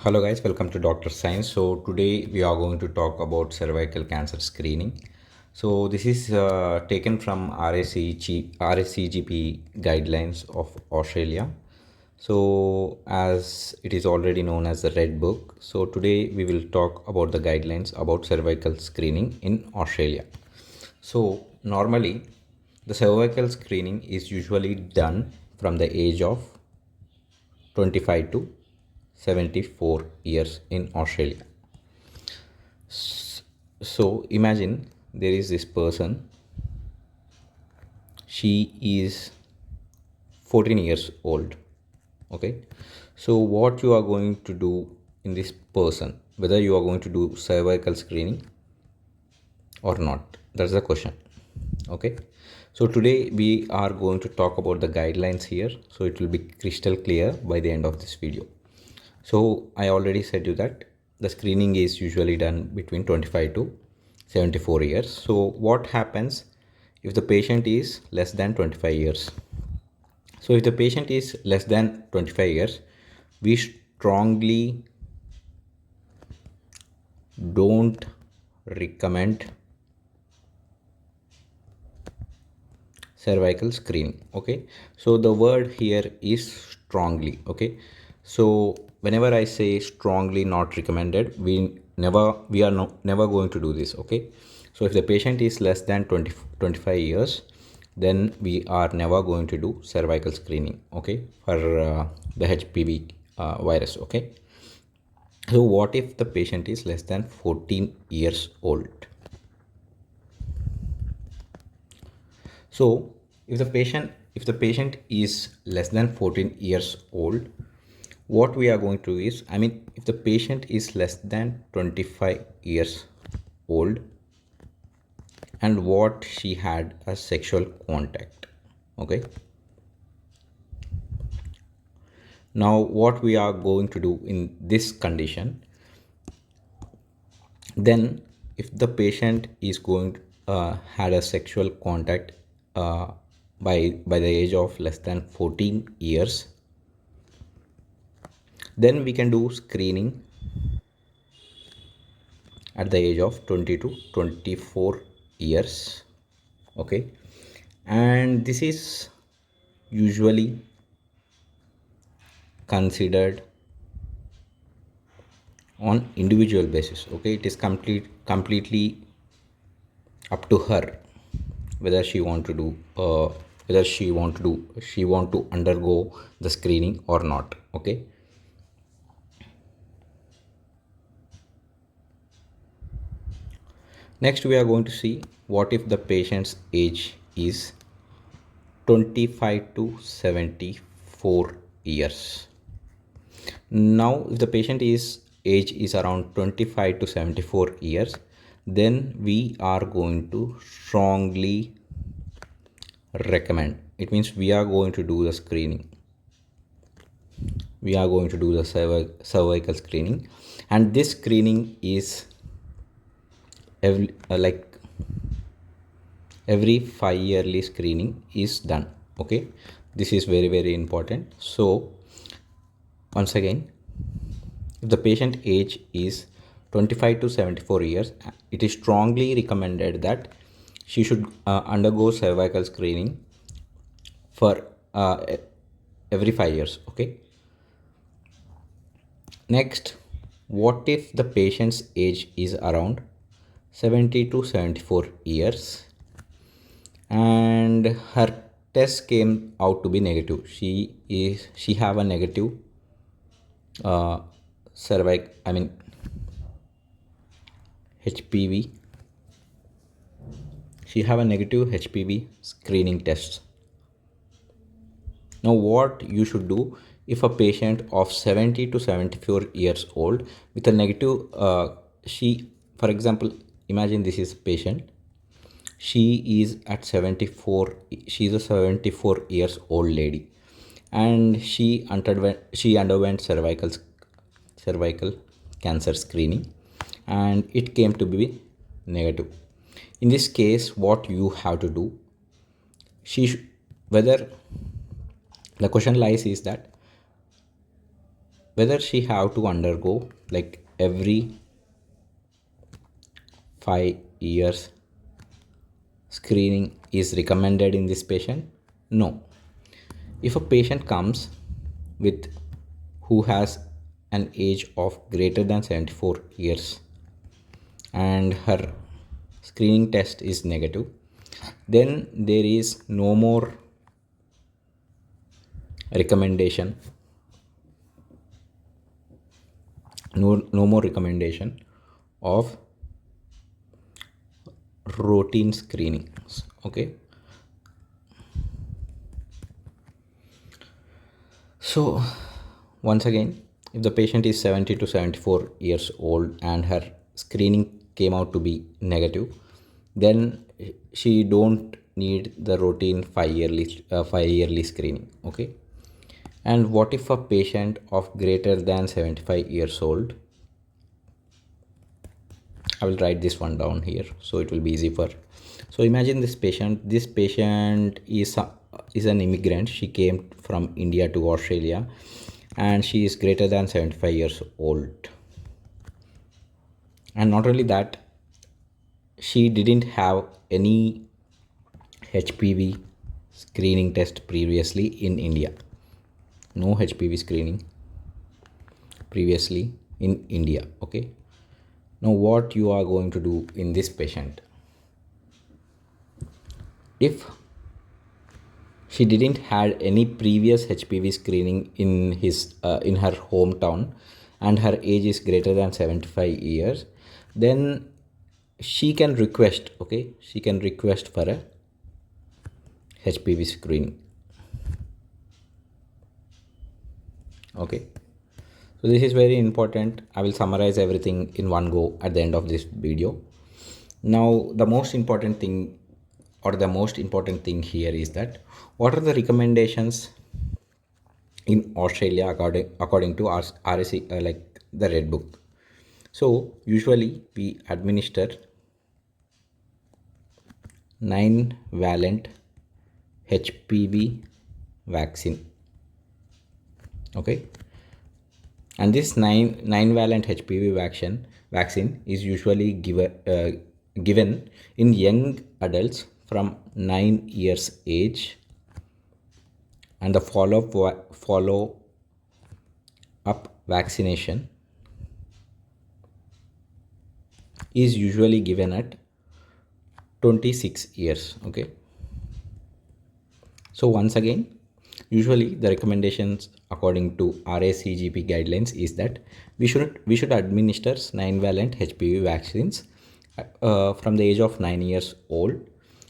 Hello guys, welcome to Dr. Science. So today we are going to talk about cervical cancer screening. So this is taken from RACGP guidelines of Australia. So as it is already known as the Red Book, so today we will talk about the guidelines about cervical screening in Australia. So normally the cervical screening is usually done from the age of 25 to 74 years in Australia. So imagine there is this person, she is 14 years old. Okay, so what you are going to do in this person, whether you are going to do cervical screening or not, that's the question. Okay, so today we are going to talk about the guidelines here, so it will be crystal clear by the end of this video. So I already said you that the screening is usually done between 25 to 74 years. So what happens if the patient is less than 25 years? So if the patient is less than 25 years, we strongly don't recommend cervical screening. Okay, so the word here is strongly. Okay, so whenever I say strongly not recommended, we are never going to do this. Okay, so if the patient is less than 25 years, then we are never going to do cervical screening, okay, for the HPV virus. Okay, so what if the patient is less than 14 years old? So if the patient is less than 14 years old, what we are going to do is, if the patient is less than 25 years old and what she had a sexual contact. Okay, now what we are going to do in this condition, then if the patient is going had a sexual contact by the age of less than 14 years, then we can do screening at the age of 20 to 24 years. Okay, and this is usually considered on individual basis. Okay, it is completely up to her whether she want to do she want to undergo the screening or not. Okay, next we are going to see what if the patient's age is 25 to 74 years. Now if the patient is age is around 25 to 74 years, then we are going to strongly recommend, it means we are going to do the screening, we are going to do the cervical screening, and this screening is like every 5 yearly screening is done. Okay, this is very important. So once again, if the patient age is 25 to 74 years, it is strongly recommended that she should undergo cervical screening for every 5 years. Okay, next, what if the patient's age is around 70 to 74 years and her test came out to be negative? She have a negative cervical, HPV. She have a negative HPV screening test. Now what you should do, if a patient of 70 to 74 years old with a negative for example, imagine this is a patient, she is at 74, she is a 74 years old lady, and she underwent cervical cancer screening and it came to be negative. In this case, what you have to do, whether the question lies is that whether she have to undergo like every 5 years screening is recommended in this patient? No. If a patient comes with who has an age of greater than 74 years and her screening test is negative, then there is no more recommendation, no more recommendation of routine screenings. Okay, so once again, if the patient is 70 to 74 years old and her screening came out to be negative, then she don't need the routine 5 yearly screening. Okay, and what if a patient of greater than 75 years old? I will write this one down here so it will be easy for. So imagine this patient. This patient is an immigrant. She came from India to Australia, and she is greater than 75 years old. And not only that, she didn't have any HPV screening test previously in India. No HPV screening previously in India. Okay. Now what you are going to do in this patient? If she didn't had any previous HPV screening in her hometown and her age is greater than 75 years, then she can request, okay, she can request for a HPV screening. Okay, so this is very important. I will summarize everything in one go at the end of this video. Now the most important thing here is that what are the recommendations in Australia according to our RAC, like the Red Book. So usually we administer 9-valent HPV vaccine. Okay, and this 9-valent HPV vaccine is usually given in young adults from 9 years age, and the follow up vaccination is usually given at 26 years. Okay, so once again, usually the recommendations according to RACGP guidelines is that we should administer 9-valent HPV vaccines from the age of 9 years old,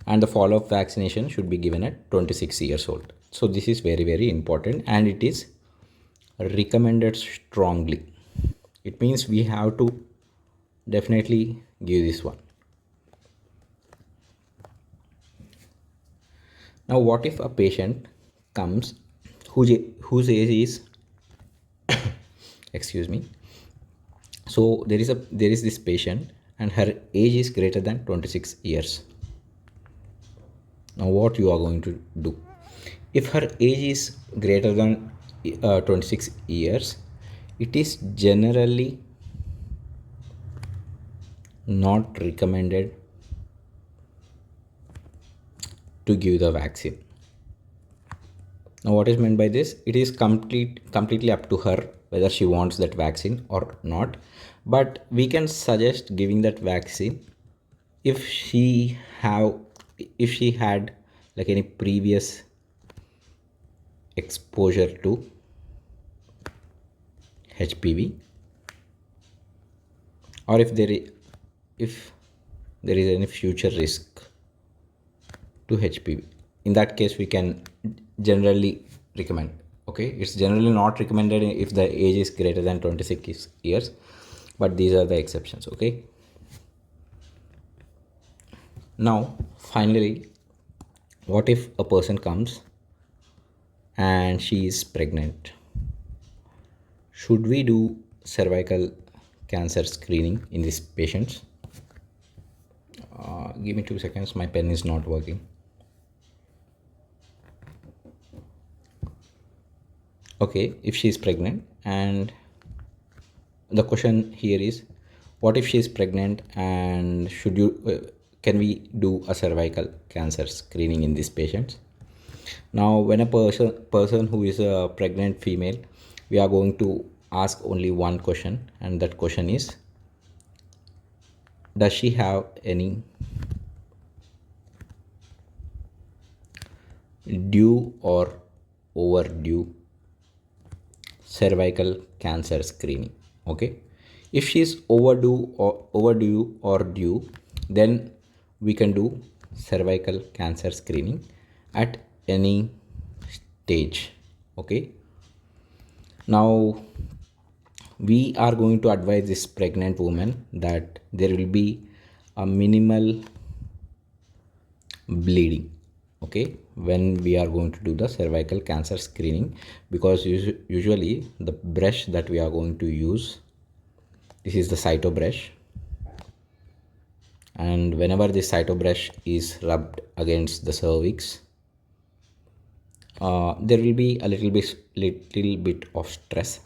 and the follow-up vaccination should be given at 26 years old. So this is very, very important, and it is recommended strongly. It means we have to definitely give this one. Now what if a patient comes whose age is excuse me, so there is this patient and her age is greater than 26 years. Now what you are going to do? If her age is greater than 26 years, it is generally not recommended to give the vaccine. Now what is meant by this? It is completely up to her whether she wants that vaccine or not, but we can suggest giving that vaccine if she had like any previous exposure to HPV, or if there is any future risk to HPV. In that case, we can generally recommend. Okay, it's generally not recommended if the age is greater than 26 years, but these are the exceptions. Okay, now finally, what if a person comes and she is pregnant? Should we do cervical cancer screening in these patients? Give me 2 seconds, my pen is not working. Okay, if she is pregnant And the question here is, what if she is pregnant, and should you can we do a cervical cancer screening in these patients? Now, when a person who is a pregnant female, we are going to ask only one question, and that question is, does she have any due or overdue cervical cancer screening? Okay, if she is overdue or due, then we can do cervical cancer screening at any stage. Okay, now we are going to advise this pregnant woman that there will be a minimal bleeding, okay, when we are going to do the cervical cancer screening, because usually the brush that we are going to use, this is the cyto brush, and whenever this cyto brush is rubbed against the cervix, there will be a little bit of stress.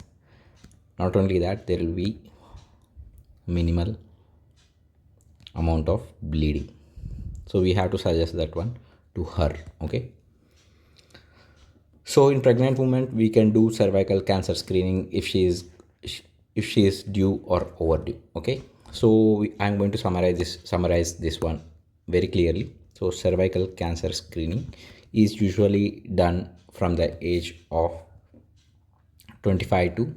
Not only that, there will be minimal amount of bleeding, so we have to suggest that one to her. Okay, so in pregnant women we can do cervical cancer screening if she is due or overdue. Okay, so I'm going to summarize this one very clearly. So cervical cancer screening is usually done from the age of 25 to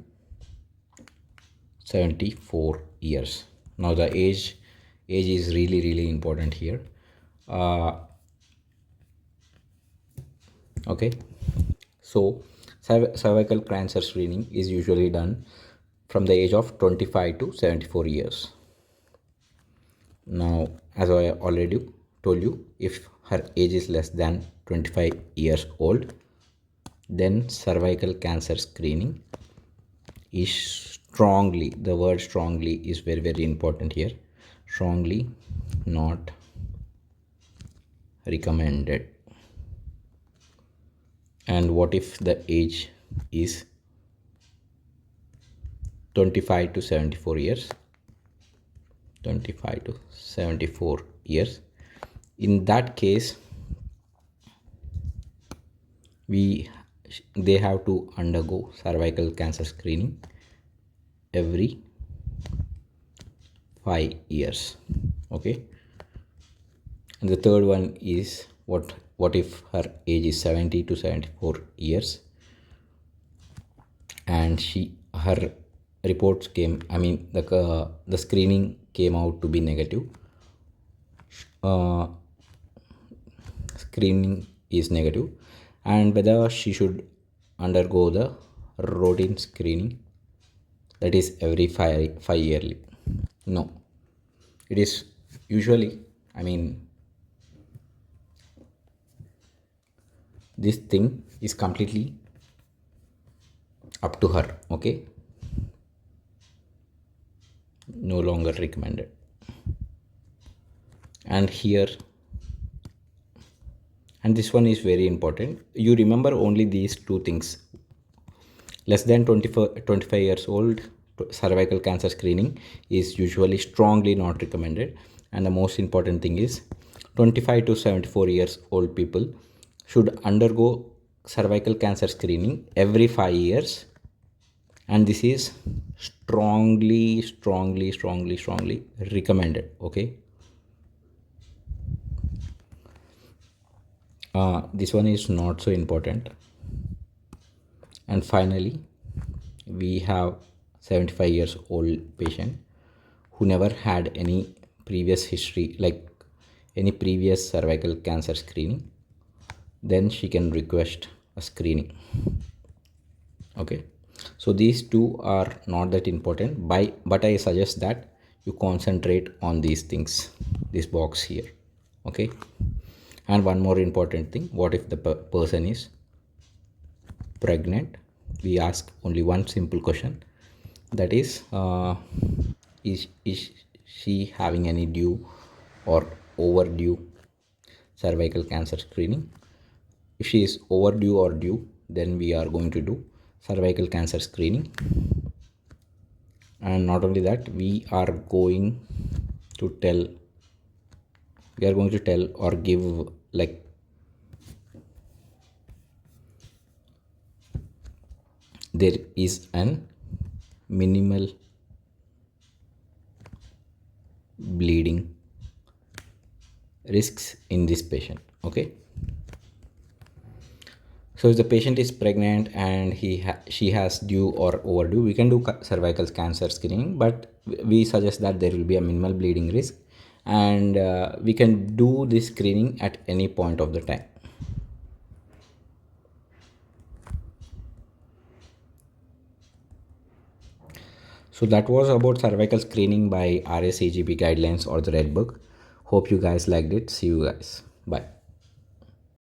74 years. Now the age is really important here. Okay, so cervical cancer screening is usually done from the age of 25 to 74 years. Now, as I already told you, if her age is less than 25 years old, then cervical cancer screening is strongly, the word strongly is very important here, strongly not recommended. And what if the age is 25 to 74 years? 25 to 74 years. In that case, they have to undergo cervical cancer screening every 5 years. Okay, and the third one is, what if her age is 70 to 74 years and her reports came, I mean the screening came out to be negative. Screening is negative, and whether she should undergo the routine screening, that is every five yearly. No, it is usually, I mean, this thing is completely up to her. Okay, no longer recommended. And here, and this one is very important, you remember only these two things: less than 25 years old, cervical cancer screening is usually strongly not recommended. And the most important thing is 25 to 74 years old people should undergo cervical cancer screening every 5 years, and this is strongly recommended. Okay, this one is not so important. And finally, we have 75 years old patient who never had any previous history, like any previous cervical cancer screening. Then she can request a screening. Okay, so these two are not that important, but I suggest that you concentrate on these things, this box here. Okay, and one more important thing, what if the person is pregnant? We ask only one simple question, that is she having any due or overdue cervical cancer screening? If she is overdue or due, then we are going to do cervical cancer screening. And not only that, we are going to tell or give like there is an minimal bleeding risks in this patient. Okay, so if the patient is pregnant and she has due or overdue, we can do cervical cancer screening, but we suggest that there will be a minimal bleeding risk, and we can do this screening at any point of the time. So that was about cervical screening by RACGP guidelines or the Red Book. Hope you guys liked it. See you guys. Bye.